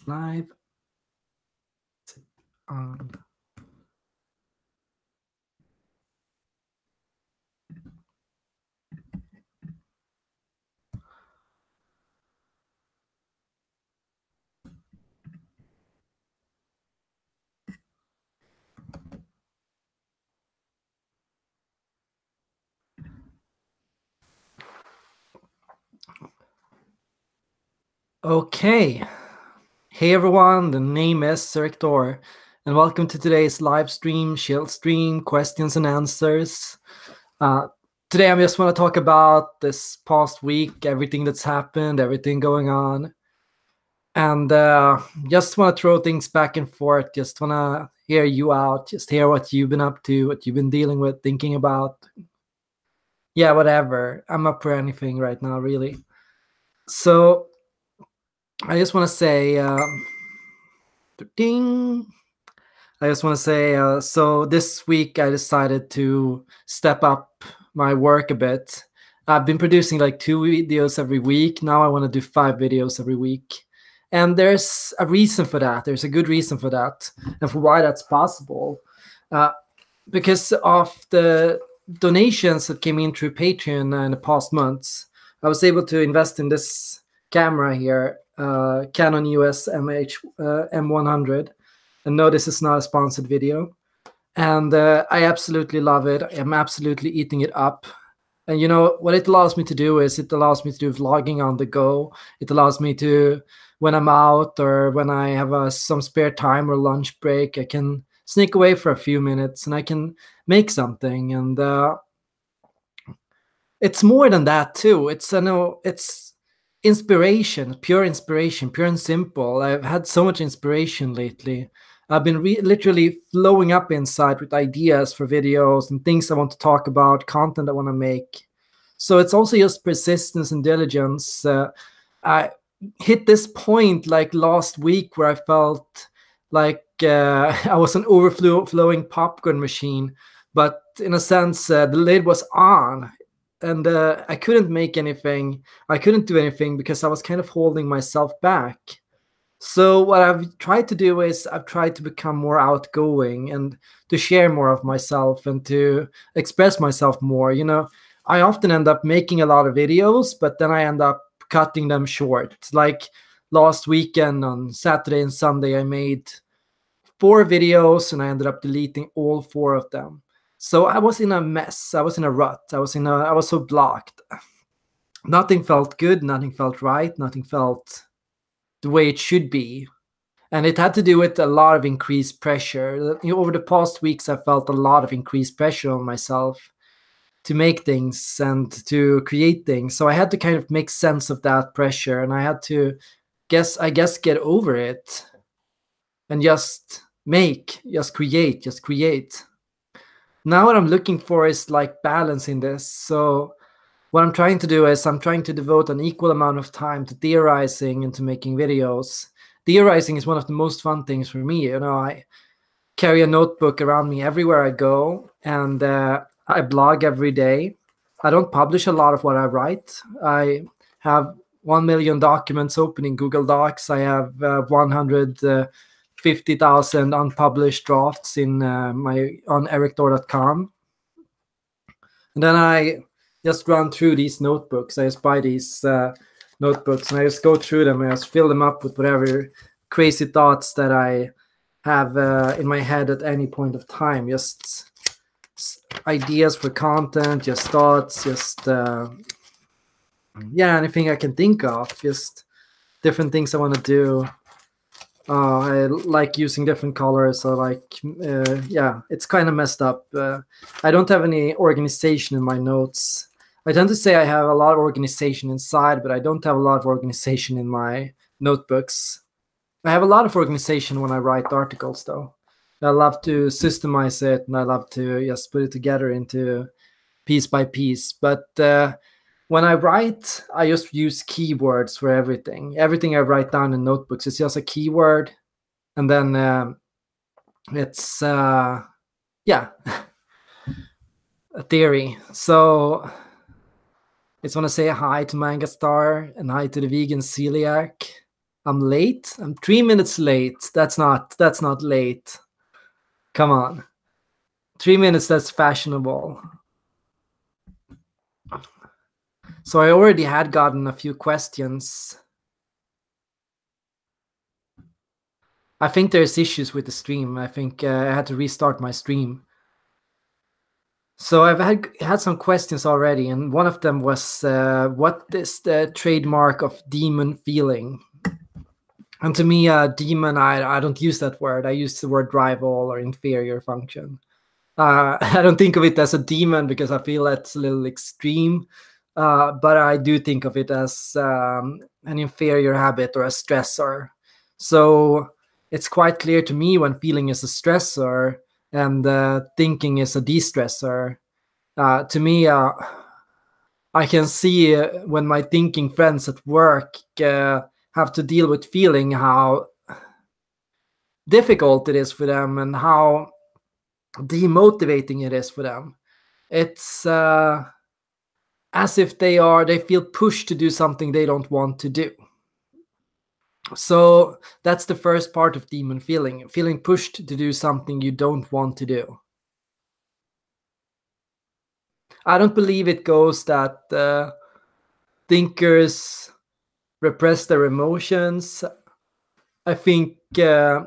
Live. Okay. Hey everyone, the name is Erik Thor, and welcome to today's live stream, chill stream, questions and answers. Today I just want to talk about this past week, everything that's happened, everything going on. And just want to throw things back and forth, just want to hear you out, just hear what you've been up to, what you've been dealing with, thinking about. Yeah, whatever. I'm up for anything right now, really. So I just want to say, ding. I just want to say, so this week I decided to step up my work a bit. I've been producing like 2 videos every week. Now I want to do 5 videos every week. And there's a reason for that. There's a good reason for that and for why that's possible. Because of the donations that came in through Patreon in the past months, I was able to invest in this camera here, Canon EOS M100. And no, this is not a sponsored video. And I absolutely love it. I'm absolutely eating it up. And you know, what it allows me to do is it allows me to do vlogging on the go. It allows me to, when I'm out or when I have some spare time or lunch break, I can sneak away for a few minutes and I can make something. And it's more than that too. It's inspiration, pure and simple. I've had so much inspiration lately. I've been literally flowing up inside with ideas for videos and things I want to talk about, content I want to make. So it's also just persistence and diligence. I hit this point like last week where I felt like I was an overflowing popcorn machine, but in a sense, the lid was on. And I couldn't make anything. I couldn't do anything because I was kind of holding myself back. So what I've tried to do is I've tried to become more outgoing and to share more of myself and to express myself more. You know, I often end up making a lot of videos, but then I end up cutting them short. Like last weekend on Saturday and Sunday, I made 4 videos and I ended up deleting all 4 of them. So I was in a mess. I was in a rut. I was so blocked. Nothing felt good. Nothing felt right. Nothing felt the way it should be. And it had to do with a lot of increased pressure. You know, over the past weeks, I felt a lot of increased pressure on myself to make things and to create things. So I had to kind of make sense of that pressure, and I had to I guess get over it and just create. Now what I'm looking for is like balance in this. So what I'm trying to do is I'm trying to devote an equal amount of time to theorizing and to making videos. Theorizing is one of the most fun things for me. You know, I carry a notebook around me everywhere I go, and I blog every day. I don't publish a lot of what I write. I have 1 million documents open in Google Docs. I have 150,000 unpublished drafts in on erikthor.com. And then I just run through these notebooks. I just buy these notebooks and I just go through them and I just fill them up with whatever crazy thoughts that I have in my head at any point of time. Just ideas for content, just thoughts, just anything I can think of. Just different things I want to do. I like using different colors. I like, it's kind of messed up. I don't have any organization in my notes. I tend to say I have a lot of organization inside, but I don't have a lot of organization in my notebooks. I have a lot of organization when I write articles, though. I love to systemize it, and I love to just put it together into piece by piece. But when I write, I just use keywords for everything. Everything I write down in notebooks is just a keyword, and then it's a theory. So I just want to say hi to Mangastar and hi to the vegan celiac. I'm late. I'm 3 minutes late. That's not late. Come on. 3 minutes, that's fashionable. So I already had gotten a few questions. I think there's issues with the stream. I think I had to restart my stream. So I've had some questions already, and one of them was, what is the trademark of demon feeling? And to me, demon, I don't use that word. I use the word rival or inferior function. I don't think of it as a demon because I feel that's a little extreme. But I do think of it as an inferior habit or a stressor. So it's quite clear to me when feeling is a stressor and thinking is a de-stressor. To me, I can see when my thinking friends at work have to deal with feeling how difficult it is for them and how demotivating it is for them. It's as if they feel pushed to do something they don't want to do. So that's the first part of demon feeling pushed to do something you don't want to do. I don't believe it goes that thinkers repress their emotions. I think the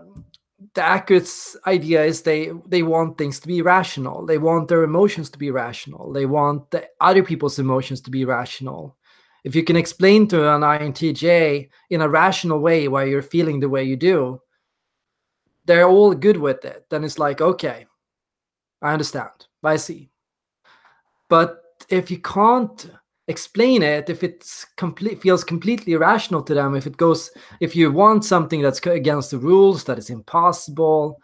accurate idea is they want things to be rational. They want their emotions to be rational. They want the other people's emotions to be rational. If you can explain to an INTJ in a rational way why you're feeling the way you do, they're all good with it. Then it's like, okay, I understand. I see. But if you can't explain it, if it's feels completely irrational to them, if you want something that's against the rules, that is impossible,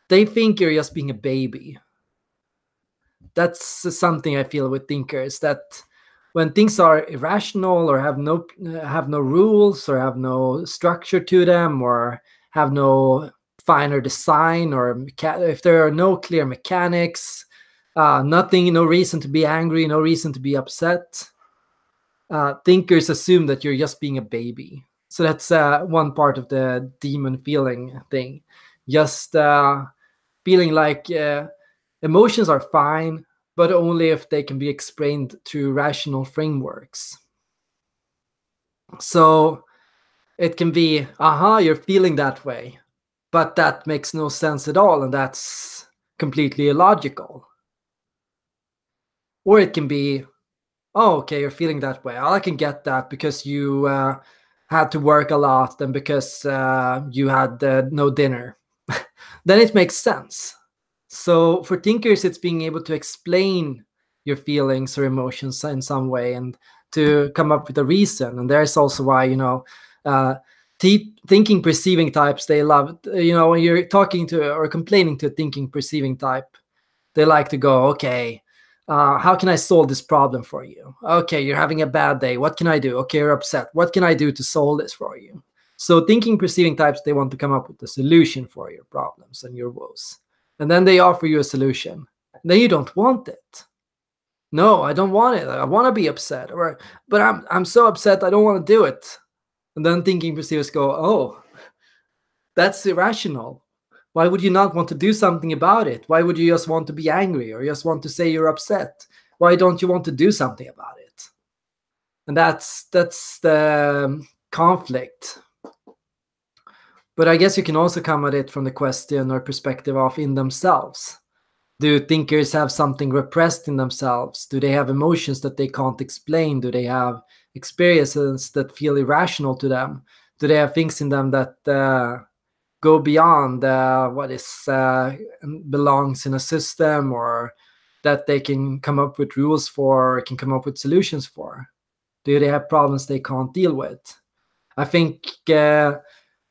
they think you're just being a baby. That's something I feel with thinkers, that when things are irrational or have no rules or have no structure to them or have no finer design, or if there are no clear mechanics, no reason to be angry, no reason to be upset, thinkers assume that you're just being a baby. So that's one part of the demon feeling thing. Just feeling like emotions are fine, but only if they can be explained through rational frameworks. So it can be, you're feeling that way, but that makes no sense at all, and that's completely illogical. Or it can be, oh, okay, you're feeling that way. I can get that because you had to work a lot and because you had no dinner. Then it makes sense. So for thinkers, it's being able to explain your feelings or emotions in some way and to come up with a reason. And there's also why, thinking perceiving types, they love, when you're talking to or complaining to a thinking perceiving type, they like to go, okay, how can I solve this problem for you? Okay, you're having a bad day. What can I do? Okay, you're upset. What can I do to solve this for you? So thinking perceiving types, they want to come up with a solution for your problems and your woes. And then they offer you a solution. And then you don't want it. No, I don't want it. I want to be upset. But I'm so upset I don't want to do it. And then thinking perceivers go, oh, that's irrational. Why would you not want to do something about it? Why would you just want to be angry or just want to say you're upset? Why don't you want to do something about it? And that's the conflict. But I guess you can also come at it from the question or perspective of in themselves. Do thinkers have something repressed in themselves? Do they have emotions that they can't explain? Do they have experiences that feel irrational to them? Do they have things in them that go beyond what belongs in a system, or that they can come up with rules for, or can come up with solutions for? Do they have problems they can't deal with? I think the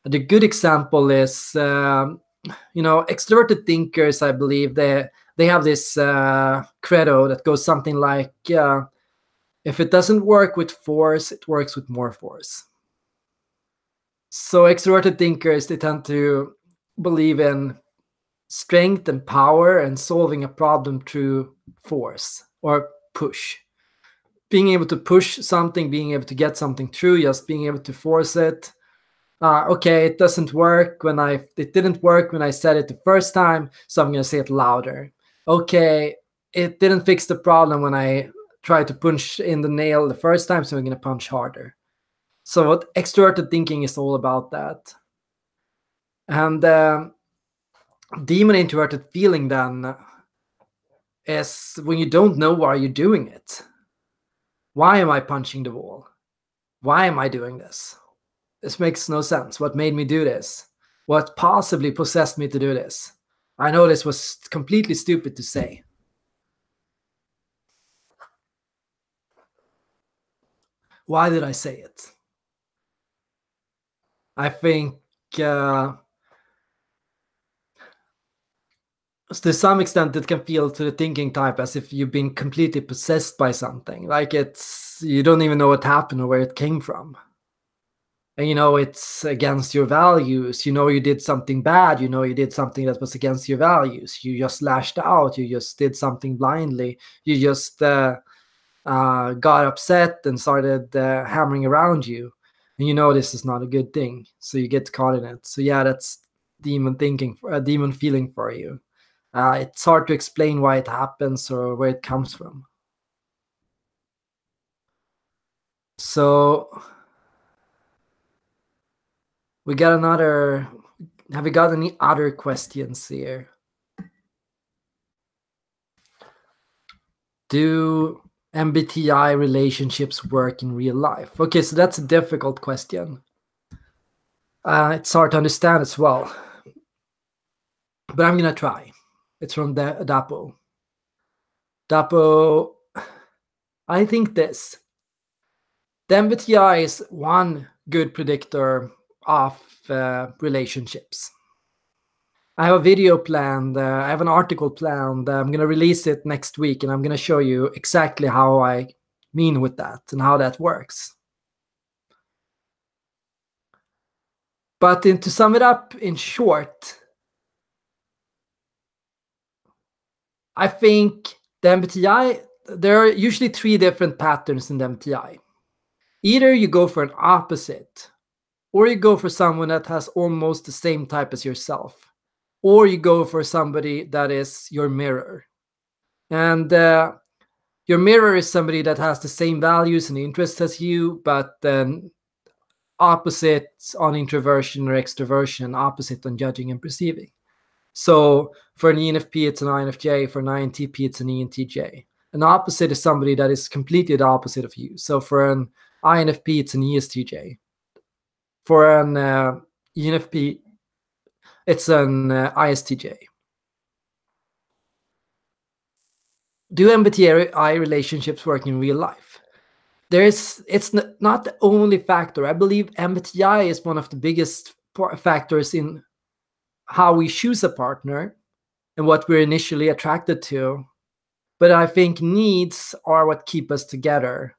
good example is, extroverted thinkers. I believe they have this credo that goes something like, if it doesn't work with force, it works with more force. So extroverted thinkers, they tend to believe in strength and power and solving a problem through force or push. Being able to push something, being able to get something through, just being able to force it, Okay, it doesn't work it didn't work when I said it the first time, so I'm gonna say it louder. Okay, it didn't fix the problem when I tried to punch in the nail the first time, so I'm gonna punch harder. So what extroverted thinking is all about that. And demon introverted feeling then is when you don't know why you're doing it. Why am I punching the wall? Why am I doing this? This makes no sense. What made me do this? What possibly possessed me to do this? I know this was completely stupid to say. Why did I say it? I think to some extent it can feel to the thinking type as if you've been completely possessed by something. Like you don't even know what happened or where it came from. And it's against your values. You did something bad. You did something that was against your values. You just lashed out. You just did something blindly. You just got upset and started hammering around you. And this is not a good thing. So you get caught in it. So yeah, that's demon thinking, demon feeling for you. It's hard to explain why it happens or where it comes from. So we got another. Have we got any other questions here? Do MBTI relationships work in real life? Okay, so that's a difficult question. It's hard to understand as well. But I'm going to try. It's from Dapo. Dapo, I think this. The MBTI is one good predictor of relationships. I have a video planned. I have an article planned. I'm going to release it next week, and I'm going to show you exactly how I mean with that and how that works. But to sum it up in short, I think the MBTI, there are usually 3 different patterns in the MBTI. Either you go for an opposite, or you go for someone that has almost the same type as yourself, or you go for somebody that is your mirror. And your mirror is somebody that has the same values and interests as you, but then opposites on introversion or extroversion, opposite on judging and perceiving. So for an ENFP, it's an INFJ. For an INTP, it's an ENTJ. An opposite is somebody that is completely the opposite of you. So for an INFP, it's an ESTJ. For an ENFP, it's an ISTJ. Do MBTI relationships work in real life? It's not the only factor. I believe MBTI is one of the biggest factors in how we choose a partner and what we're initially attracted to. But I think needs are what keep us together.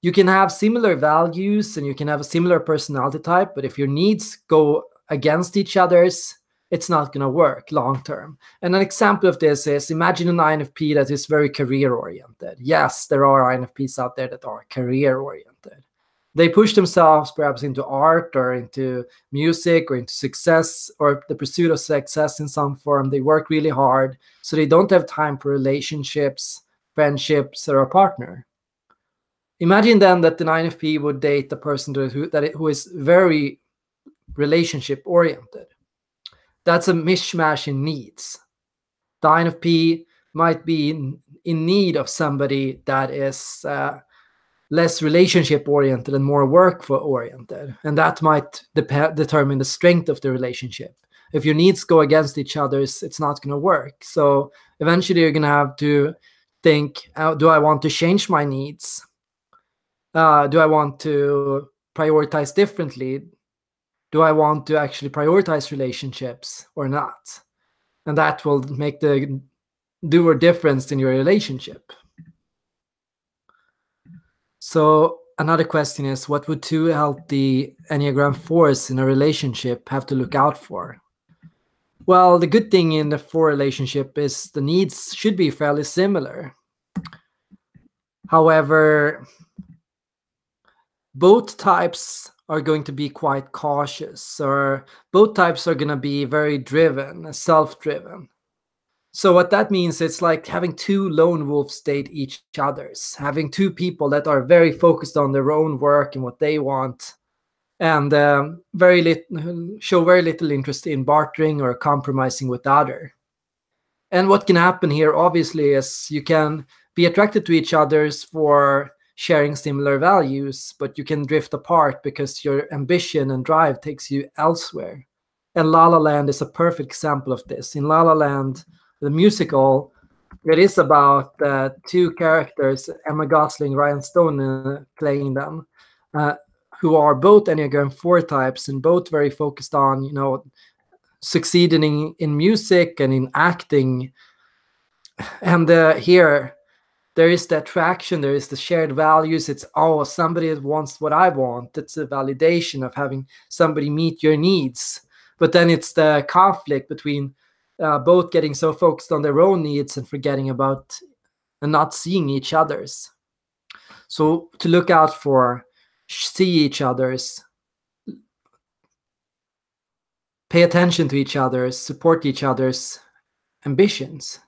You can have similar values and you can have a similar personality type, but if your needs go against each other's, it's not going to work long term. And an example of this is, imagine an INFP that is very career oriented. Yes, there are INFPs out there that are career oriented. They push themselves perhaps into art or into music or into success or the pursuit of success in some form. They work really hard, so they don't have time for relationships, friendships, or a partner. Imagine then that an INFP would date a person who is very relationship oriented. That's a mishmash in needs. The INFP might be in need of somebody that is less relationship oriented and more work oriented, and that might determine the strength of the relationship. If your needs go against each other's, it's not going to work. So eventually you're going to have to think, do I want to change my needs? Do I want to prioritize differently? Do I want to actually prioritize relationships or not? And that will make the doer difference in your relationship. So another question is, what would 2 healthy Enneagram 4s in a relationship have to look out for? Well, the good thing in the 4 relationship is the needs should be fairly similar. However, both types are going to be quite cautious, or both types are going to be very driven, self-driven. So what that means, it's like having two lone wolves date each other's, having two people that are very focused on their own work and what they want, and show very little interest in bartering or compromising with the other. And what can happen here, obviously, is you can be attracted to each other's for sharing similar values, but you can drift apart because your ambition and drive takes you elsewhere. And La La Land is a perfect example of this. In La La Land, the musical, it is about two characters, Emma Gosling, Ryan Stone, playing them, who are both Enneagram 4 types and both very focused on, succeeding in music and in acting. And here, there is the attraction, there is the shared values. It's, oh, somebody wants what I want. It's a validation of having somebody meet your needs. But then it's the conflict between both getting so focused on their own needs and forgetting about and not seeing each other's. So to look out for, see each other's, pay attention to each other's, support each other's ambitions.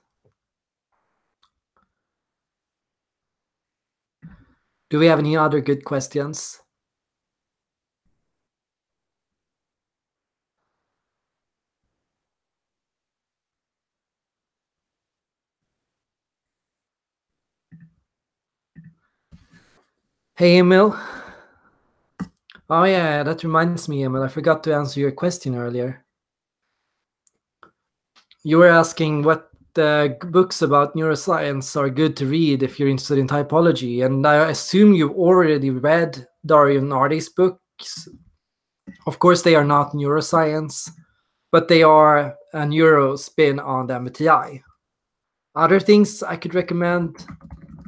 Do we have any other good questions? Hey, Emil. Oh yeah, that reminds me, Emil. I forgot to answer your question earlier. You were asking what books about neuroscience are good to read if you're interested in typology, and I assume you've already read Dario Nardi's books. Of course, they are not neuroscience, but they are a neuro spin on the MBTI. Other things I could recommend,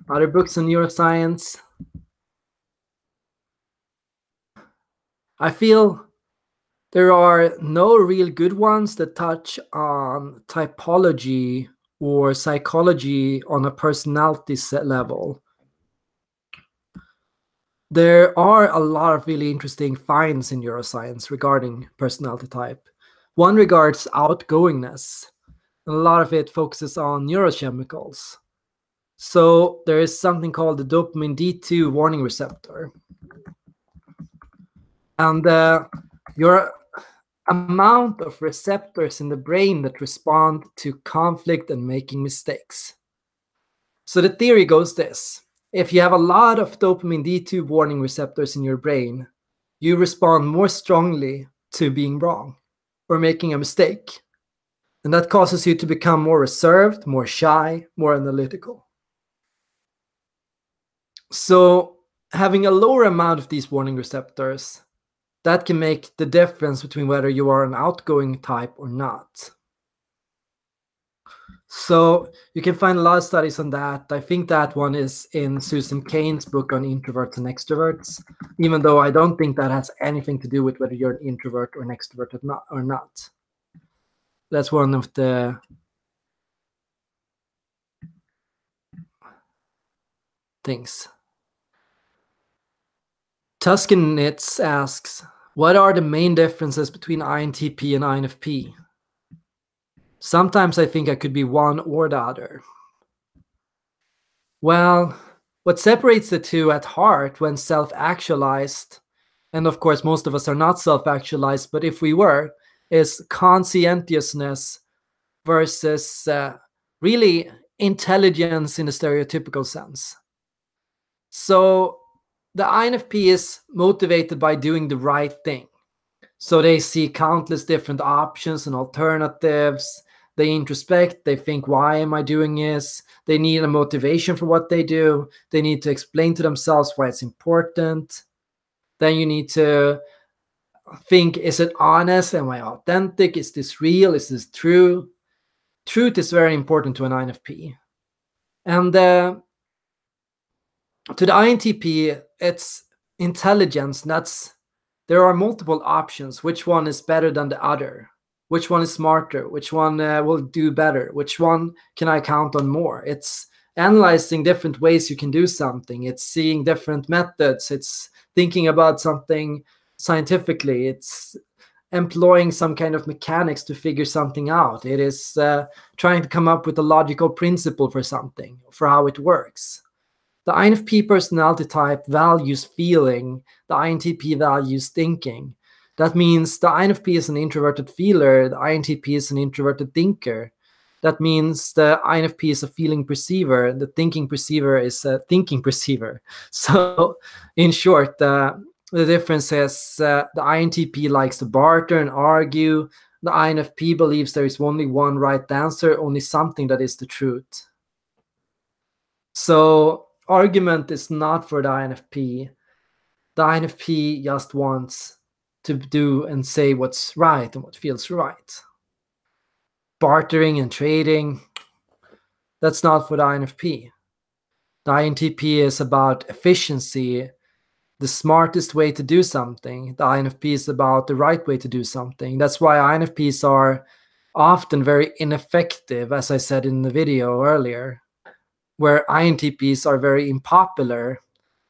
other books on neuroscience. I feel there are no real good ones that touch on typology or psychology on a personality set level. There are a lot of really interesting finds in neuroscience regarding personality type. One regards outgoingness, and a lot of it focuses on neurochemicals. So there is something called the dopamine D2 warning receptor. And your amount of receptors in the brain that respond to conflict and making mistakes. So the theory goes this: if you have a lot of dopamine D2 warning receptors in your brain, you respond more strongly to being wrong or making a mistake. And that causes you to become more reserved, more shy, more analytical. So having a lower amount of these warning receptors, that can make the difference between whether you are an outgoing type or not. So you can find a lot of studies on that. I think that one is in Susan Cain's book on introverts and extroverts, even though I don't think that has anything to do with whether you're an introvert or an extrovert or not. That's one of the things. Tuscanitz asks, what are the main differences between INTP and INFP? Sometimes I think I could be one or the other. Well, what separates the two at heart when self-actualized, and of course most of us are not self-actualized, but if we were, is conscientiousness versus really intelligence in the stereotypical sense. So the INFP is motivated by doing the right thing. So they see countless different options and alternatives. They introspect, they think, why am I doing this? They need a motivation for what they do. They need to explain to themselves why it's important. Then you need to think, is it honest? Am I authentic? Is this real? Is this true? Truth is very important to an INFP. And to the INTP, it's intelligence. There are multiple options. Which one is better than the other? Which one is smarter? Which one will do better? Which one can I count on more? It's analyzing different ways you can do something. It's seeing different methods. It's thinking about something scientifically. It's employing some kind of mechanics to figure something out. It is trying to come up with a logical principle for something, for how it works. The INFP personality type values feeling. The INTP values thinking. That means the INFP is an introverted feeler. The INTP is an introverted thinker. That means the INFP is a feeling perceiver. The thinking perceiver is a thinking perceiver. So, in short, the difference is the INTP likes to barter and argue. The INFP believes there is only one right answer, only something that is the truth. So argument is not for the INFP. The INFP just wants to do and say what's right and what feels right. Bartering and trading, that's not for the INFP. The INTP is about efficiency, the smartest way to do something. The INFP is about the right way to do something. That's why INFPs are often very ineffective, as I said in the video earlier, where INTPs are very unpopular,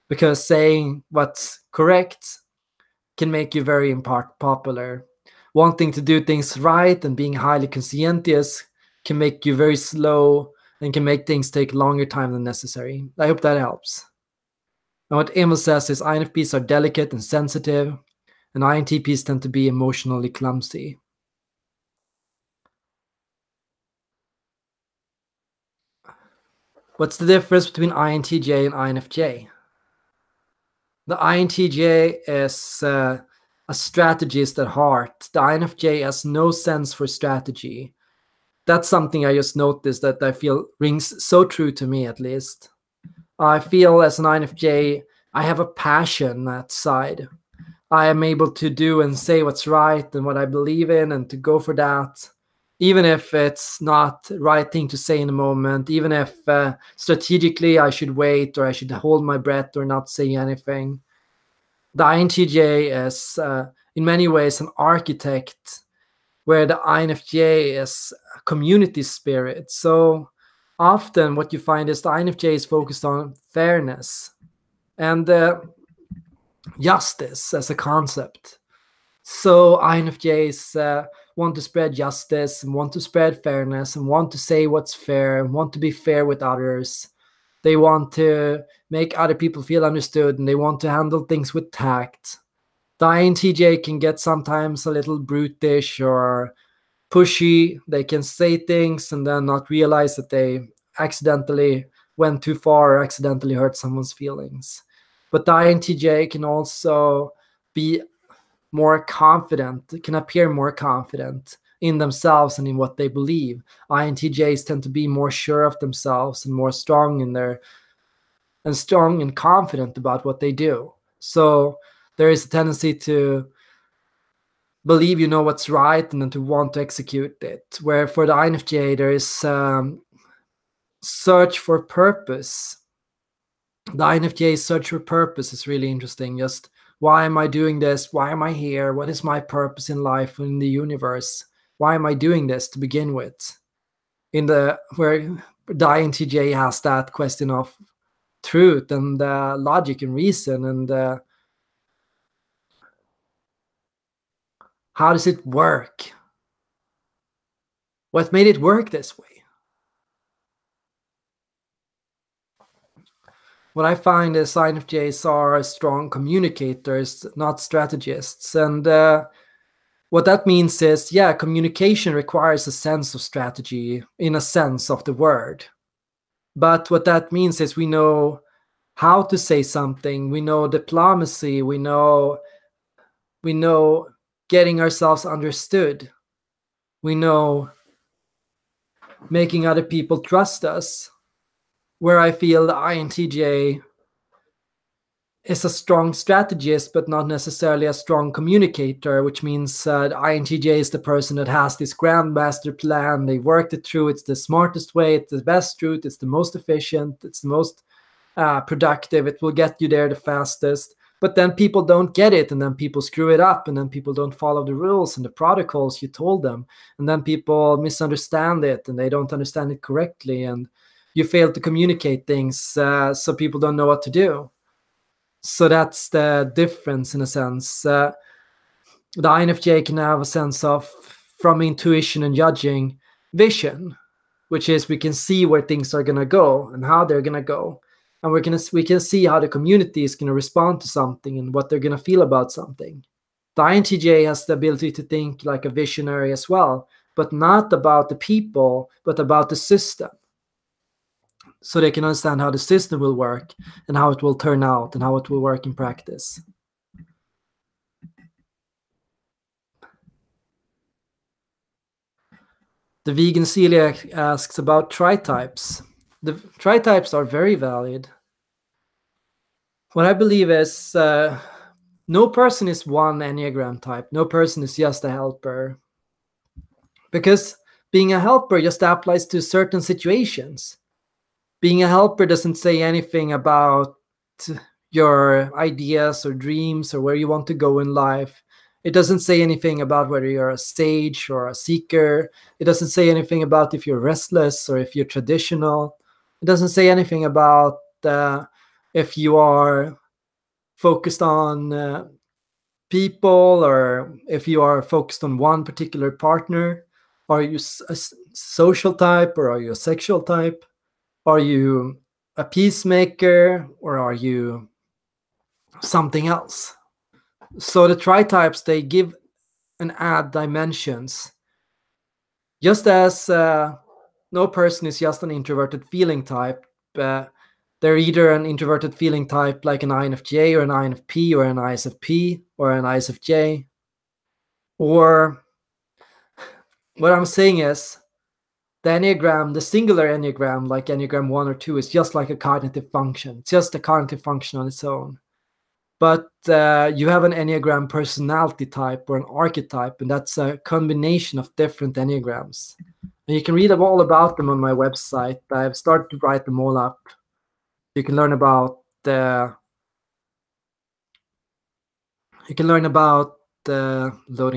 because saying what's correct can make you very unpopular. Wanting to do things right and being highly conscientious can make you very slow and can make things take longer time than necessary. I hope that helps. And what Emil says is INFPs are delicate and sensitive, and INTPs tend to be emotionally clumsy. What's the difference between INTJ and INFJ? The INTJ is a strategist at heart. The INFJ has no sense for strategy. That's something I just noticed that I feel rings so true to me, at least. I feel as an INFJ, I have a passion that side. I am able to do and say what's right and what I believe in and to go for that, even if it's not the right thing to say in the moment, even if strategically I should wait or I should hold my breath or not say anything. The INTJ is in many ways an architect, where the INFJ is a community spirit. So often what you find is the INFJ is focused on fairness and justice as a concept. So INFJs want to spread justice and want to spread fairness and want to say what's fair and want to be fair with others. They want to make other people feel understood and they want to handle things with tact. The INTJ can get sometimes a little brutish or pushy. They can say things and then not realize that they accidentally went too far or accidentally hurt someone's feelings. But the INTJ can also be more confident, can appear more confident in themselves and in what they believe. INTJs tend to be more sure of themselves and more strong in their and strong and confident about what they do. So there is a tendency to believe you know what's right and then to want to execute it. Where for the INFJ there is search for purpose. The INFJ search for purpose is really interesting. Just why am I doing this? Why am I here? What is my purpose in life, in the universe? Why am I doing this to begin with? Where the INTJ has that question of truth and logic and reason and how does it work? What made it work this way? What I find is INFJs are strong communicators, not strategists. And what that means is, yeah, communication requires a sense of strategy in a sense of the word. But what that means is we know how to say something. We know diplomacy. We know getting ourselves understood. We know making other people trust us. Where I feel the INTJ is a strong strategist, but not necessarily a strong communicator, which means the INTJ is the person that has this grandmaster plan. They worked it through. It's the smartest way. It's the best route. It's the most efficient. It's the most productive. It will get you there the fastest. But then people don't get it, and then people screw it up, and then people don't follow the rules and the protocols you told them. And then people misunderstand it, and they don't understand it correctly. And you fail to communicate things, so people don't know what to do. So that's the difference in a sense. The INFJ can have a sense of, from intuition and judging, vision, which is we can see where things are going to go and how they're going to go. And we can see how the community is going to respond to something and what they're going to feel about something. The INTJ has the ability to think like a visionary as well, but not about the people, but about the system. So they can understand how the system will work and how it will turn out and how it will work in practice. The vegan celiac asks about tri-types. The tri-types are very valid. What I believe is no person is one Enneagram type. No person is just a helper. Because being a helper just applies to certain situations. Being a helper doesn't say anything about your ideas or dreams or where you want to go in life. It doesn't say anything about whether you're a sage or a seeker. It doesn't say anything about if you're restless or if you're traditional. It doesn't say anything about if you are focused on people or if you are focused on one particular partner. Are you a social type or are you a sexual type? Are you a peacemaker or are you something else? So the tri-types, they give and add dimensions. Just as no person is just an introverted feeling type, they're either an introverted feeling type like an INFJ or an INFP or an ISFP or an ISFJ. Or what I'm saying is the Enneagram, the singular Enneagram, like Enneagram 1 or 2, is just like a cognitive function. It's just a cognitive function on its own. But you have an Enneagram personality type or an archetype, and that's a combination of different Enneagrams. And you can read all about them on my website. I've started to write them all up. You can learn about loading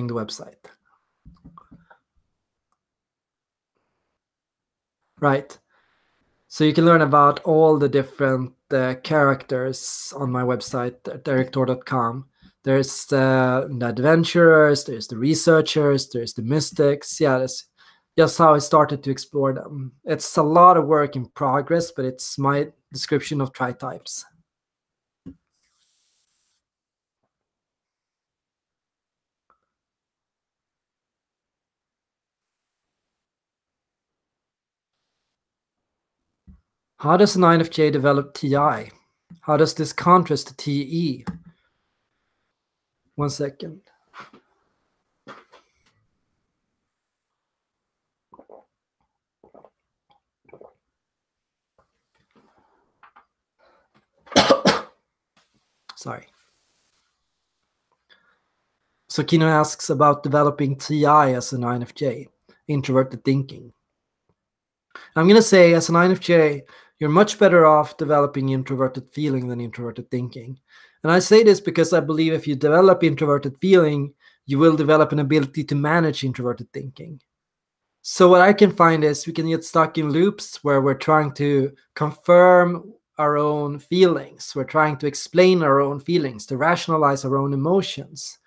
the website. Right. So you can learn about all the different characters on my website at erikthor.com. There's the adventurers, there's the researchers, there's the mystics. Yeah, that's just how I started to explore them. It's a lot of work in progress, but it's my description of tri-types. How does an INFJ develop TI? How does this contrast to TE? 1 second. Sorry. So Kino asks about developing TI as an INFJ, introverted thinking. I'm going to say, as an INFJ, you're much better off developing introverted feeling than introverted thinking. And I say this because I believe if you develop introverted feeling, you will develop an ability to manage introverted thinking. So what I can find is we can get stuck in loops where we're trying to confirm our own feelings. We're trying to explain our own feelings, to rationalize our own emotions.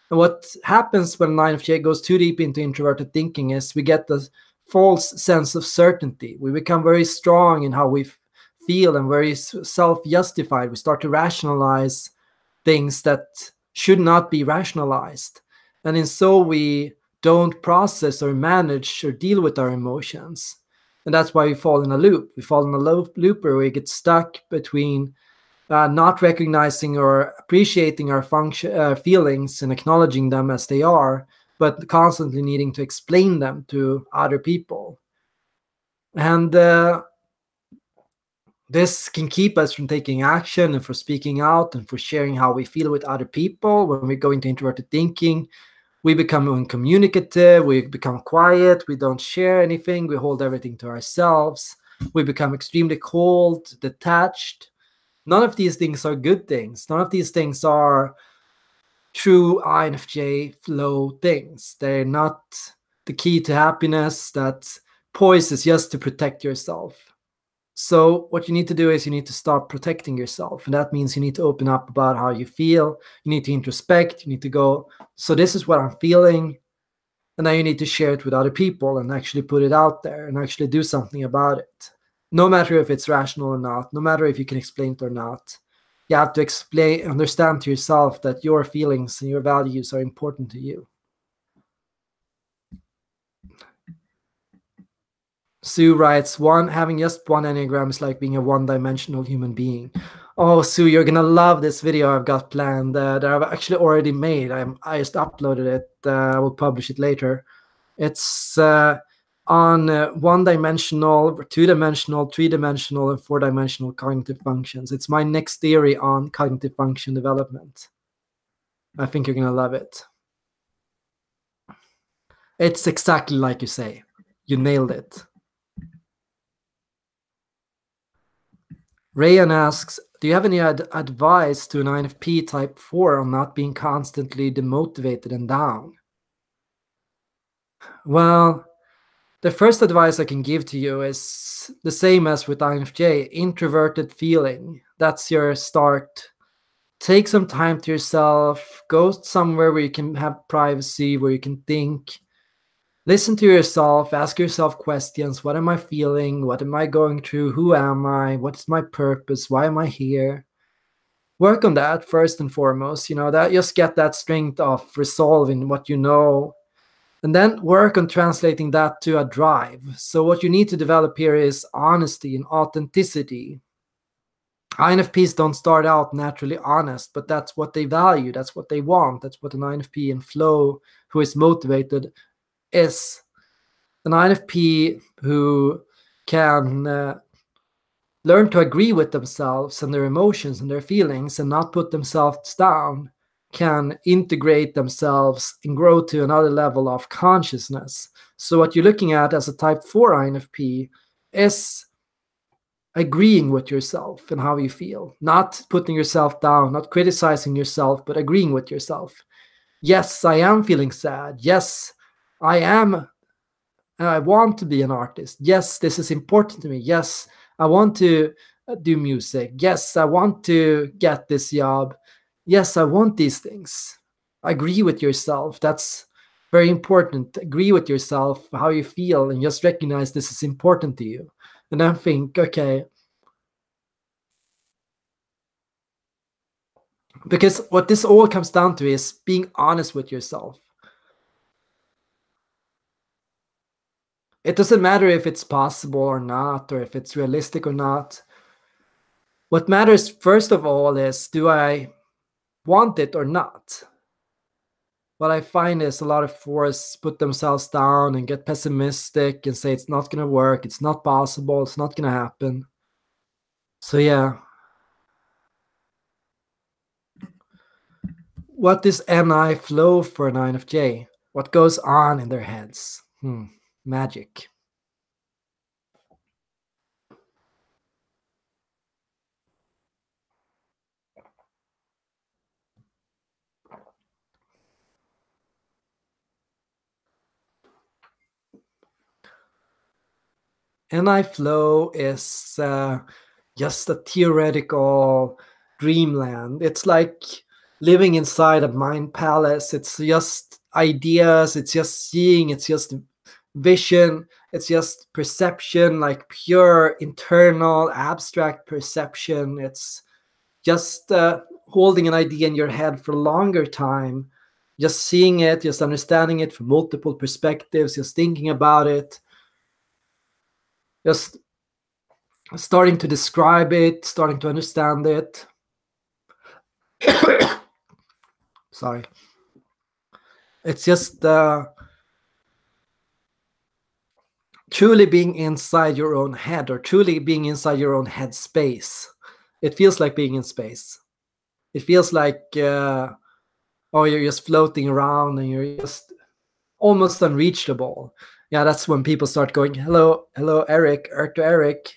And what happens when an INFJ goes too deep into introverted thinking is we get the false sense of certainty. We become very strong in how we feel and very self-justified. We start to rationalize things that should not be rationalized. And in so we don't process or manage or deal with our emotions. And that's why we fall in a loop. We fall in a loop where we get stuck between not recognizing or appreciating our feelings and acknowledging them as they are, but constantly needing to explain them to other people. And this can keep us from taking action and for speaking out and for sharing how we feel with other people. When we go into introverted thinking, we become uncommunicative, we become quiet, we don't share anything, we hold everything to ourselves, we become extremely cold, detached. None of these things are good things. None of these things are true INFJ flow things. They're not the key to happiness. That poise is just to protect yourself. So what you need to do is you need to start protecting yourself. And that means you need to open up about how you feel. You need to introspect. You need to go, so this is what I'm feeling. And then you need to share it with other people and actually put it out there and actually do something about it. No matter if it's rational or not, no matter if you can explain it or not. You have to understand to yourself that your feelings and your values are important to you. Sue writes, having just one Enneagram is like being a one-dimensional human being. Oh, Sue, you're gonna love this video I've got planned that I've actually already made. I just uploaded it. I will publish it later. It's on one-dimensional, two-dimensional, three-dimensional, and four-dimensional cognitive functions. It's my next theory on cognitive function development. I think you're gonna love it. It's exactly like you say. You nailed it. Rayan asks, do you have any advice to an INFP type 4 on not being constantly demotivated and down? Well, the first advice I can give to you is the same as with INFJ, introverted feeling. That's your start. Take some time to yourself. Go somewhere where you can have privacy, where you can think. Listen to yourself. Ask yourself questions. What am I feeling? What am I going through? Who am I? What is my purpose? Why am I here? Work on that first and foremost. That just get that strength of resolving what you know. And then work on translating that to a drive. So what you need to develop here is honesty and authenticity. INFPs don't start out naturally honest, but that's what they value. That's what they want. That's what an INFP in flow who is motivated is. An INFP who can learn to agree with themselves and their emotions and their feelings and not put themselves down can integrate themselves and grow to another level of consciousness. So what you're looking at as a type 4 INFP is agreeing with yourself and how you feel, not putting yourself down, not criticizing yourself, but agreeing with yourself. Yes, I am feeling sad. Yes, I want to be an artist. Yes, this is important to me. Yes, I want to do music. Yes, I want to get this job. Yes, I want these things. Agree with yourself. That's very important. Agree with yourself, how you feel, and just recognize this is important to you. And then think, okay, because what this all comes down to is being honest with yourself. It doesn't matter if it's possible or not, or if it's realistic or not. What matters first of all is, do I want it or not? What I find is a lot of fours put themselves down and get pessimistic and say it's not going to work, it's not possible, it's not going to happen. So yeah. What is NI flow for an INFJ? What goes on in their heads? Magic. NI flow is just a theoretical dreamland. It's like living inside a mind palace. It's just ideas. It's just seeing. It's just vision. It's just perception, like pure internal abstract perception. It's just holding an idea in your head for a longer time, just seeing it, just understanding it from multiple perspectives, just thinking about it, just starting to describe it, starting to understand it. Sorry. It's just truly being inside your own head, or truly being inside your own head space. It feels like being in space. It feels like, you're just floating around and you're just almost unreachable. Yeah, that's when people start going, hello, Erik, to Erik.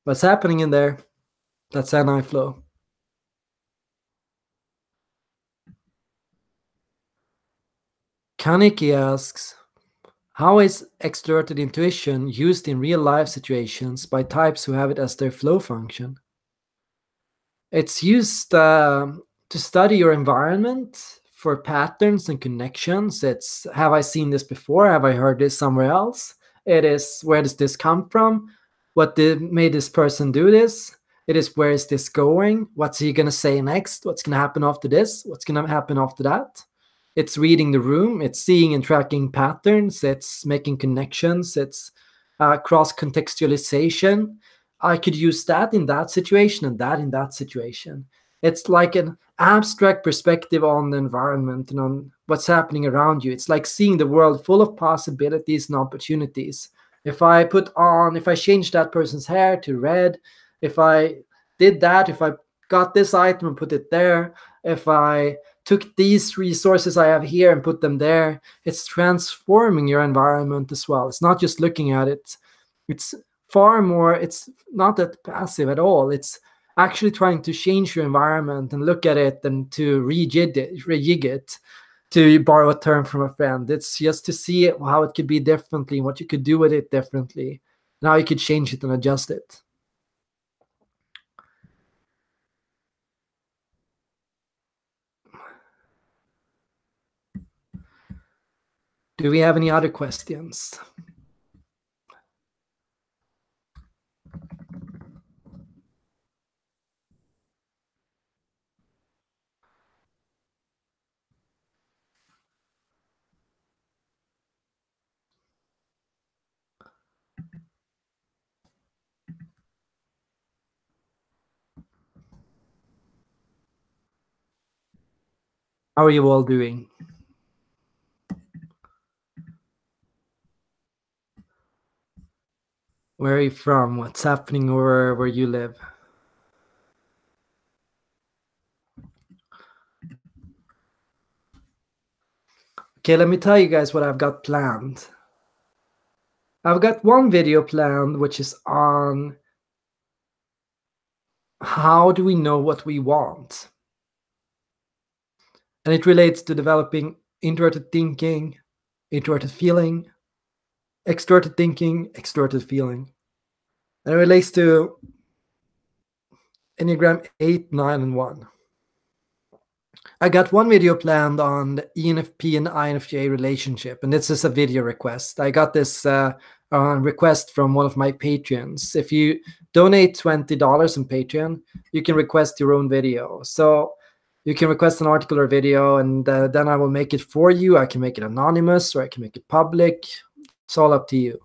What's happening in there? That's NI flow. Kaneki asks, How is extroverted intuition used in real life situations by types who have it as their flow function? It's used to study your environment for patterns and connections. It's, have I seen this before? Have I heard this somewhere else? It is, where does this come from? What made this person do this? It is, where is this going? What's he going to say next? What's going to happen after this? What's going to happen after that? It's reading the room. It's seeing and tracking patterns. It's making connections. It's cross contextualization. I could use that in that situation and that in that situation. It's like an abstract perspective on the environment and on what's happening around you. It's like seeing the world full of possibilities and opportunities. If I change that person's hair to red, if I did that, if I got this item and put it there, if I took these resources I have here and put them there, it's transforming your environment as well. It's not just looking at it. It's far more, it's not that passive at all. It's actually trying to change your environment and look at it and to rejig it, to borrow a term from a friend. It's just to see it, how it could be differently, what you could do with it differently, and how you could change it and adjust it. Do we have any other questions? How are you all doing? Where are you from? What's happening where you live? Okay, let me tell you guys what I've got planned. I've got one video planned, which is on how do we know what we want? And it relates to developing introverted thinking, introverted feeling, extroverted thinking, extroverted feeling. And it relates to Enneagram 8, 9, and 1. I got one video planned on the ENFP and INFJ relationship, and this is a video request. I got this request from one of my patrons. If you donate $20 on Patreon, you can request your own video. So you can request an article or video, and then I will make it for you. I can make it anonymous or I can make it public. It's all up to you.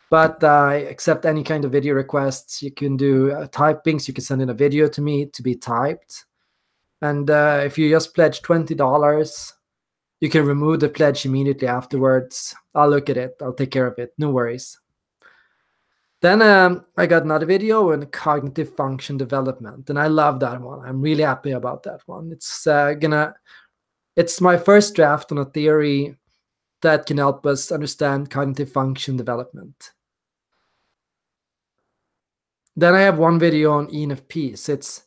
But I accept any kind of video requests. You can do typings. You can send in a video to me to be typed. And if you just pledge $20, you can remove the pledge immediately afterwards. I'll look at it. I'll take care of it. No worries. Then I got another video on cognitive function development, and I love that one. I'm really happy about that one. It's my first draft on a theory that can help us understand cognitive function development. Then I have one video on ENFPs. It's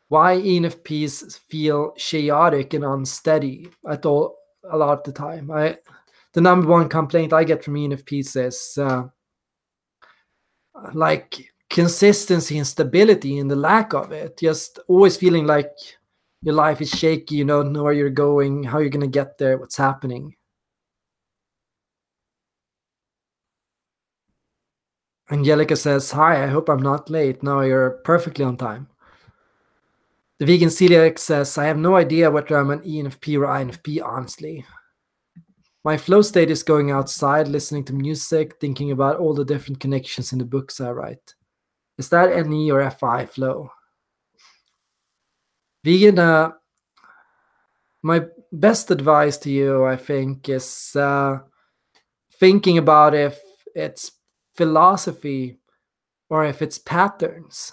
why ENFPs feel chaotic and unsteady a lot of the time. The number one complaint I get from ENFPs is like consistency and stability and the lack of it. Just always feeling like your life is shaky. You don't know where you're going, how you're going to get there, what's happening. Angelica says, hi, I hope I'm not late. No, you're perfectly on time. The vegan celiac says, I have no idea whether I'm an ENFP or INFP, honestly. My flow state is going outside, listening to music, thinking about all the different connections in the books I write. Is that NE or FI flow? Vegan, my best advice to you, I think, is thinking about if it's philosophy or if it's patterns.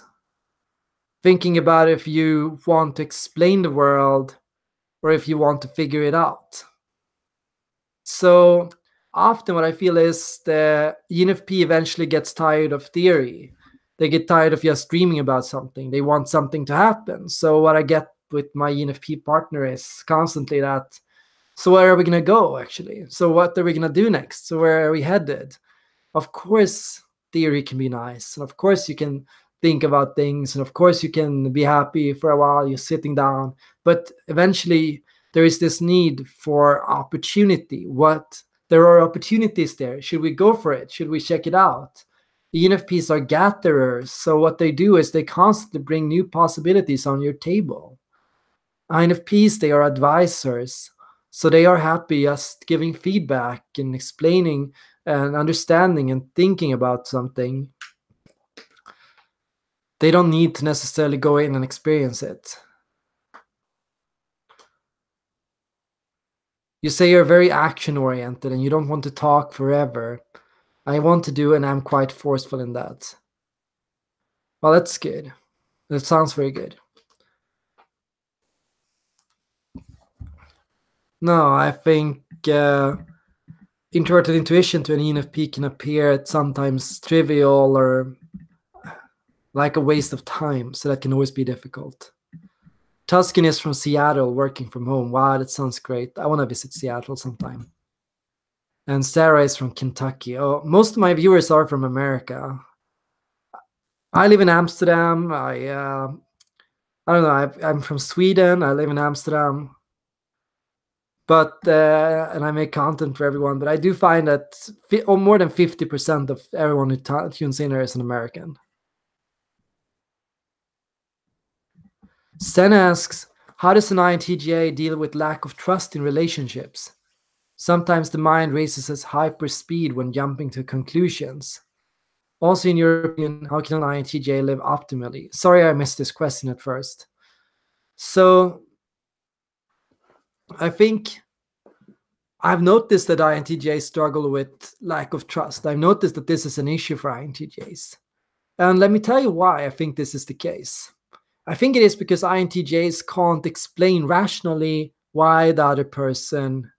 Thinking about if you want to explain the world or if you want to figure it out. So often what I feel is the ENFP eventually gets tired of theory. They get tired of just dreaming about something. They want something to happen. So what I get with my ENFP partner is constantly that So where are we going to go, actually? So what are we going to do next? So where are we headed? Of course, theory can be nice. And of course, you can think about things. And of course, you can be happy for a while. You're sitting down. But eventually, there is this need for opportunity. There are opportunities there. Should we go for it? Should we check it out? ENFPs are gatherers. So what they do is they constantly bring new possibilities on your table. INFPs, they are advisors. So they are happy just giving feedback and explaining and understanding and thinking about something. They don't need to necessarily go in and experience it. You say you're very action oriented and you don't want to talk forever. I want to do, and I'm quite forceful in that. Well, that's good. That sounds very good. No, I think introverted intuition to an ENFP can appear sometimes trivial or like a waste of time, so that can always be difficult. Tuscan is from Seattle, working from home. Wow, that sounds great. I want to visit Seattle sometime. And Sarah is from Kentucky. Oh, most of my viewers are from America. I live in Amsterdam. I don't know. I'm from Sweden. I live in Amsterdam. But and I make content for everyone. But I do find that more than 50% of everyone who tunes in is an American. Sen asks, how does an INTJ deal with lack of trust in relationships? Sometimes the mind races at hyper speed when jumping to conclusions. Also, in your opinion, how can an INTJ live optimally? Sorry, I missed this question at first. So, I think I've noticed that INTJs struggle with lack of trust. I've noticed that this is an issue for INTJs. And let me tell you why I think this is the case. I think it is because INTJs can't explain rationally why the other person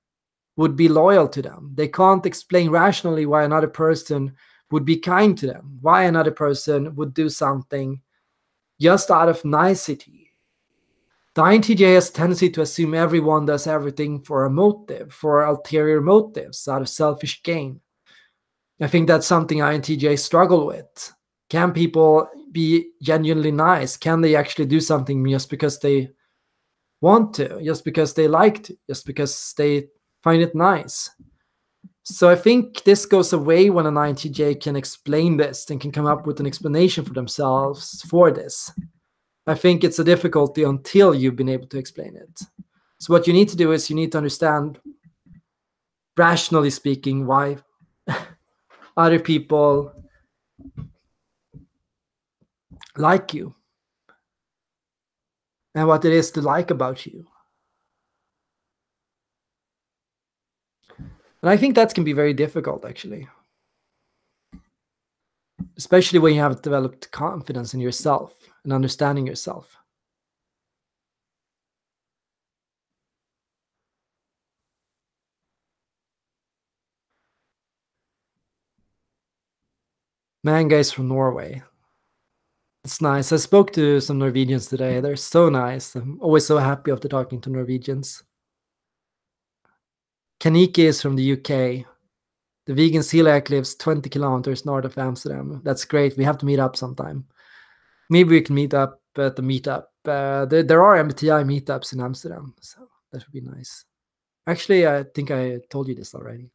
would be loyal to them. They can't explain rationally why another person would be kind to them, why another person would do something just out of nicety. The INTJ has a tendency to assume everyone does everything for a motive, for ulterior motives, out of selfish gain. I think that's something INTJs struggle with. Can people be genuinely nice? Can they actually do something just because they want to, just because they like to, just because they find it nice? So I think this goes away when an INTJ can explain this and can come up with an explanation for themselves for this. I think it's a difficulty until you've been able to explain it. So what you need to do is you need to understand, rationally speaking, why other people like you and what it is to like about you. And I think that can be very difficult, actually. Especially when you have developed confidence in yourself and understanding yourself. Manga is from Norway. It's nice. I spoke to some Norwegians today. They're so nice. I'm always so happy after talking to Norwegians. Kaniki is from the UK. The vegan celiac lives 20 kilometers north of Amsterdam. That's great. We have to meet up sometime. Maybe we can meet up at the meetup. There are MBTI meetups in Amsterdam, so that would be nice. Actually, I think I told you this already.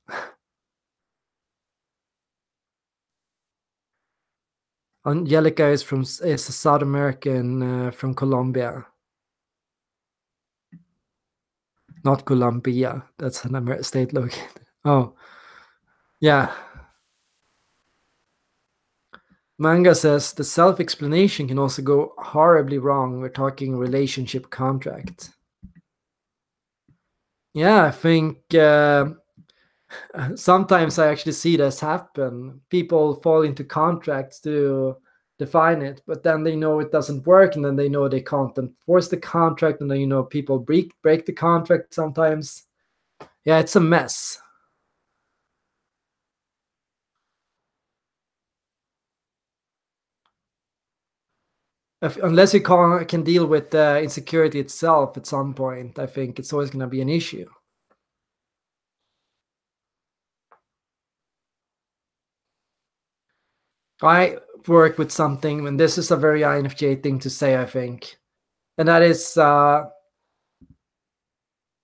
Angelica is a South American from Colombia. Not Colombia. That's an state located. Oh, yeah. Manga says the self-explanation can also go horribly wrong. We're talking relationship contract. Yeah, I think sometimes I actually see this happen. People fall into contracts to define it, but then they know it doesn't work, and then they know they can't enforce the contract, and then people break the contract sometimes. Yeah, it's a mess. Unless you can deal with the insecurity itself at some point, I think it's always going to be an issue. I work with something, and this is a very INFJ thing to say, I think, and that is,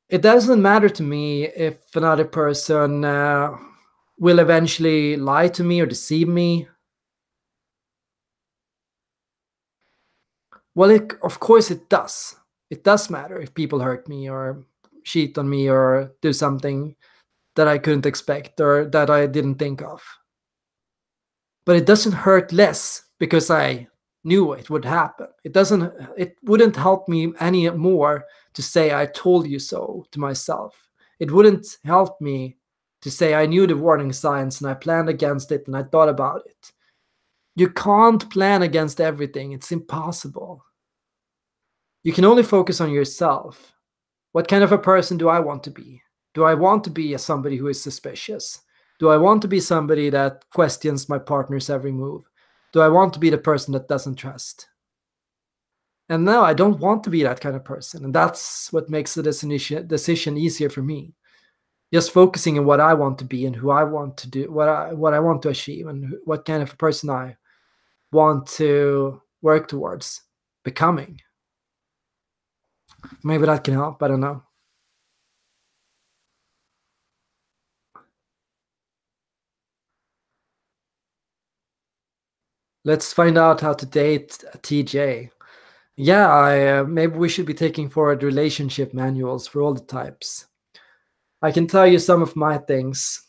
it doesn't matter to me if another person will eventually lie to me or deceive me. Well, of course it does. It does matter if people hurt me or cheat on me or do something that I couldn't expect or that I didn't think of. But it doesn't hurt less because I knew it would happen. It wouldn't help me any more to say I told you so to myself. It wouldn't help me to say I knew the warning signs and I planned against it and I thought about it. You can't plan against everything. It's impossible. You can only focus on yourself. What kind of a person do I want to be? Do I want to be somebody who is suspicious? Do I want to be somebody that questions my partner's every move? Do I want to be the person that doesn't trust? And no, I don't want to be that kind of person. And that's what makes the decision easier for me. Just focusing on what I want to be and who I want to do, what I want to achieve, and what kind of a person I want to work towards becoming. Maybe that can help. I don't know. Let's find out how to date a TJ. Yeah, maybe we should be taking forward relationship manuals for all the types. I can tell you some of my things,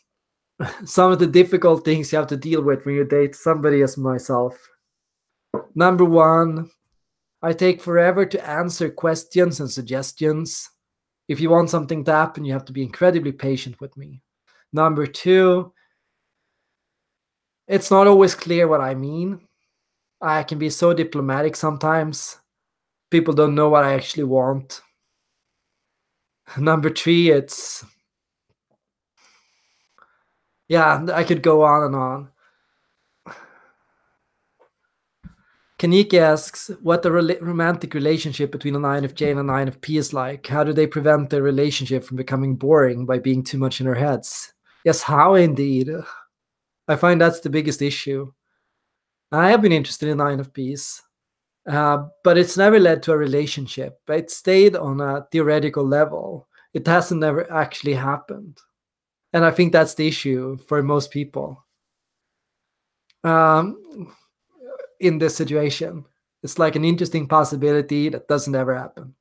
some of the difficult things you have to deal with when you date somebody as myself. Number one, I take forever to answer questions and suggestions. If you want something to happen, you have to be incredibly patient with me. Number two, it's not always clear what I mean. I can be so diplomatic sometimes. People don't know what I actually want. Number three, yeah, I could go on and on. Kaniki asks what the romantic relationship between an INFJ and an INFP is like. How do they prevent their relationship from becoming boring by being too much in their heads? Yes, how indeed. I find that's the biggest issue. I have been interested in INFPs, but it's never led to a relationship. It stayed on a theoretical level. It hasn't never actually happened. And I think that's the issue for most people in this situation. It's like an interesting possibility that doesn't ever happen.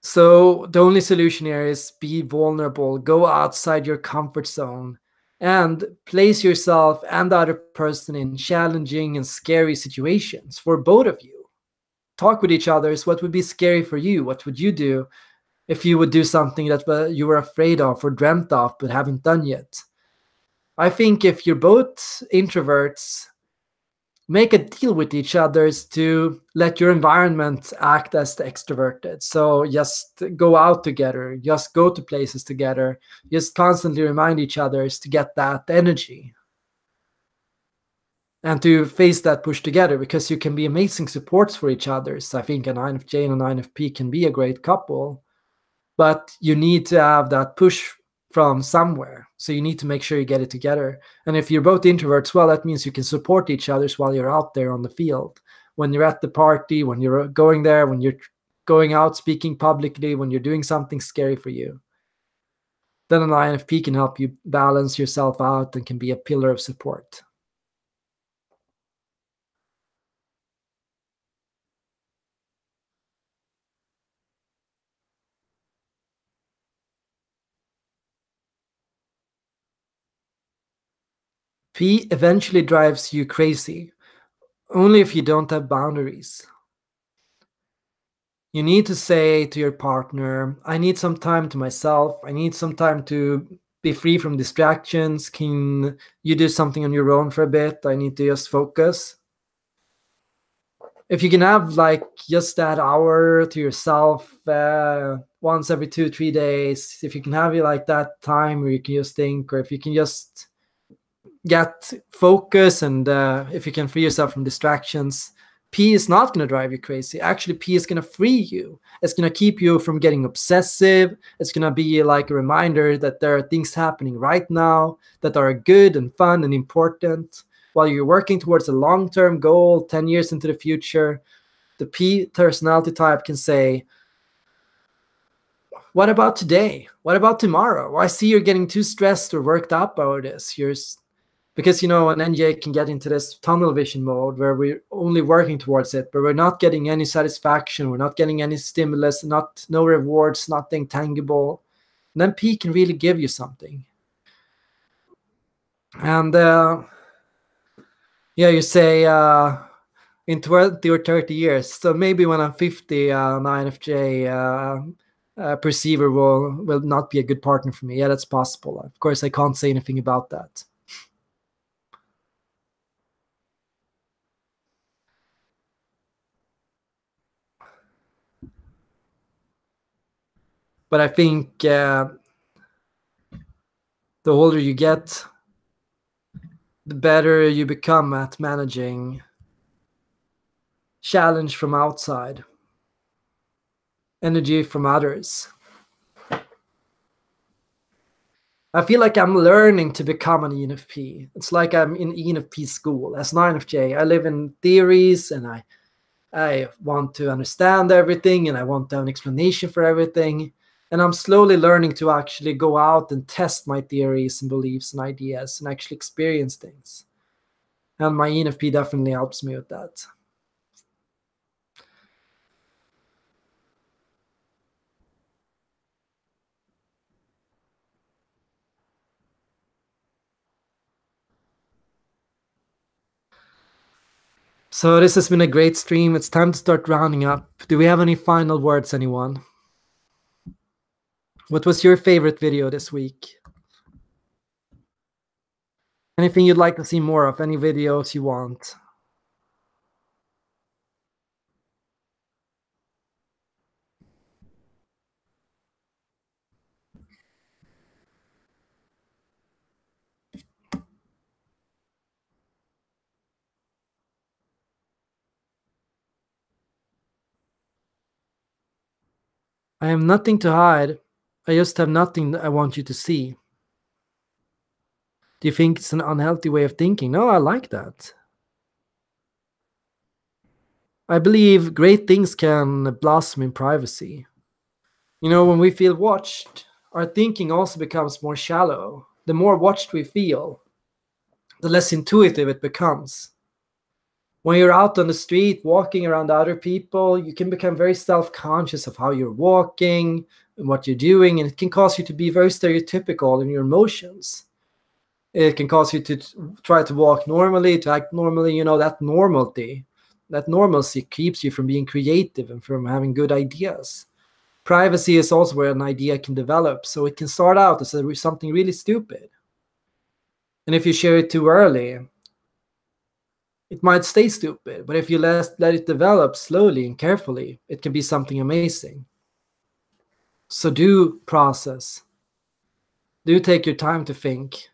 So the only solution here is be vulnerable, go outside your comfort zone, and place yourself and the other person in challenging and scary situations for both of you. Talk with each other. What would be scary for you? What would you do if you would do something that you were afraid of or dreamt of but haven't done yet? I think if you're both introverts, make a deal with each other to let your environment act as the extroverted. So just go out together, just go to places together, just constantly remind each other to get that energy and to face that push together, because you can be amazing supports for each other. So I think an INFJ and an INFP can be a great couple, but you need to have that push from somewhere. So you need to make sure you get it together. And if you're both introverts, well, that means you can support each other while you're out there on the field. When you're at the party, when you're going there, when you're going out speaking publicly, when you're doing something scary for you, then an INFP can help you balance yourself out and can be a pillar of support. P eventually drives you crazy, only if you don't have boundaries. You need to say to your partner, I need some time to myself. I need some time to be free from distractions. Can you do something on your own for a bit? I need to just focus. If you can have like just that hour to yourself once every 2-3 days, if you can have it like that time where you can just think, or if you can just get focus and if you can free yourself from distractions, P is not going to drive you crazy. Actually, P is going to free you. It's going to keep you from getting obsessive. It's going to be like a reminder that there are things happening right now that are good and fun and important. while you're working towards a long-term goal 10 years into the future, the P personality type can say, what about today? What about tomorrow? I see you're getting too stressed or worked up over this. Because, an NJ can get into this tunnel vision mode where we're only working towards it, but we're not getting any satisfaction. We're not getting any stimulus, no rewards, nothing tangible. And then P can really give you something. And you say in 20 or 30 years. So maybe when I'm 50, an INFJ perceiver will not be a good partner for me. Yeah, that's possible. Of course, I can't say anything about that. But I think the older you get, the better you become at managing challenge from outside, energy from others. I feel like I'm learning to become an ENFP. It's like I'm in ENFP school. As an INFJ, I live in theories and I want to understand everything and I want to have an explanation for everything. And I'm slowly learning to actually go out and test my theories and beliefs and ideas and actually experience things. And my ENFP definitely helps me with that. So this has been a great stream. It's time to start rounding up. Do we have any final words, anyone? What was your favorite video this week? Anything you'd like to see more of? Any videos you want? I have nothing to hide. I just have nothing I want you to see. Do you think it's an unhealthy way of thinking? No, I like that. I believe great things can blossom in privacy. When we feel watched, our thinking also becomes more shallow. The more watched we feel, the less intuitive it becomes. When you're out on the street walking around other people, you can become very self-conscious of how you're walking and what you're doing, and it can cause you to be very stereotypical in your emotions. It can cause you to try to walk normally, to act normally. That normalcy keeps you from being creative and from having good ideas. Privacy is also where an idea can develop, so it can start out as something really stupid. And if you share it too early, it might stay stupid, but if you let it develop slowly and carefully, it can be something amazing. So do process. Do take your time to think.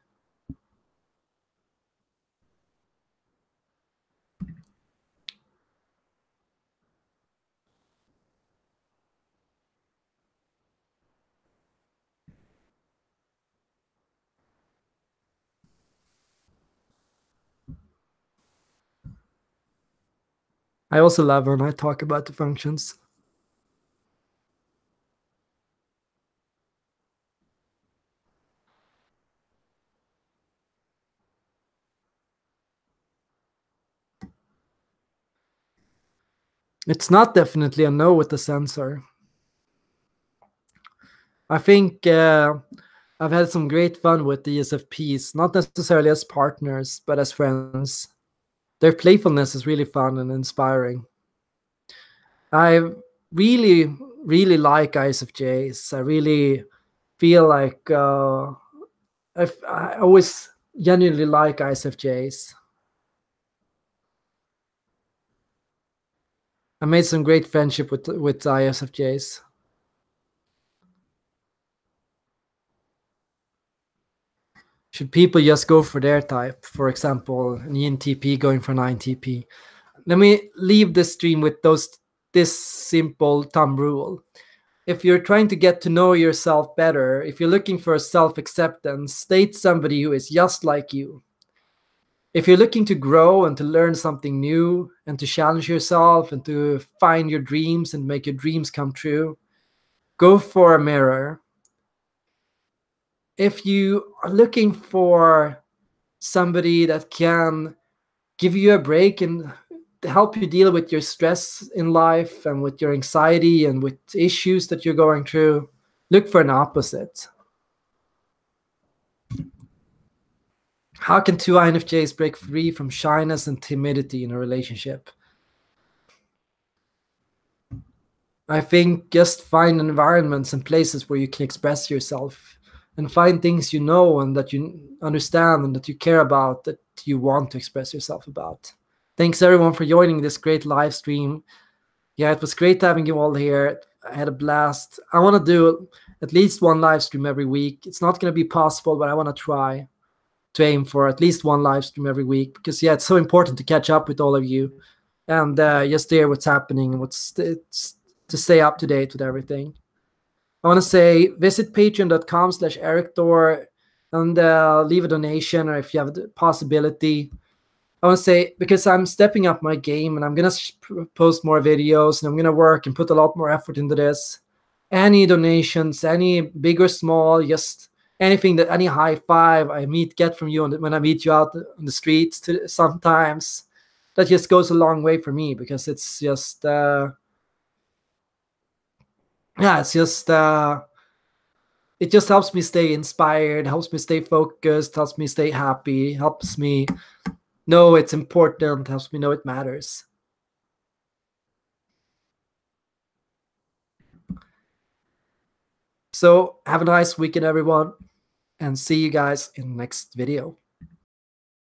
I also love when I talk about the functions. It's not definitely a no with the sensor. I think I've had some great fun with the ESFPs, not necessarily as partners, but as friends. Their playfulness is really fun and inspiring. I really, really like ISFJs. I really feel like I always genuinely like ISFJs. I made some great friendship with ISFJs. Should people just go for their type? For example, an ENTP going for an INTP. Let me leave this stream with this simple thumb rule. If you're trying to get to know yourself better, if you're looking for self-acceptance, date somebody who is just like you. If you're looking to grow and to learn something new and to challenge yourself and to find your dreams and make your dreams come true, go for a mirror. If you are looking for somebody that can give you a break and help you deal with your stress in life and with your anxiety and with issues that you're going through, look for an opposite. How can two INFJs break free from shyness and timidity in a relationship? I think just find environments and places where you can express yourself and find things you know and that you understand and that you care about, that you want to express yourself about. Thanks everyone for joining this great live stream. Yeah, it was great having you all here. I had a blast. I want to do at least one live stream every week. It's not going to be possible, but I want to try to aim for at least one live stream every week because, yeah, it's so important to catch up with all of you and just hear what's happening and to stay up to date with everything. I want to say visit patreon.com/Erik Thor and leave a donation, or if you have the possibility. I want to say, because I'm stepping up my game and I'm going to post more videos and I'm going to work and put a lot more effort into this. Any donations, any big or small, just anything, that any high five I get from you when I meet you out on the streets sometimes, that just goes a long way for me, because it's just, it's just, it just helps me stay inspired, helps me stay focused, helps me stay happy, helps me know it's important, helps me know it matters. So have a nice weekend, everyone, and see you guys in the next video.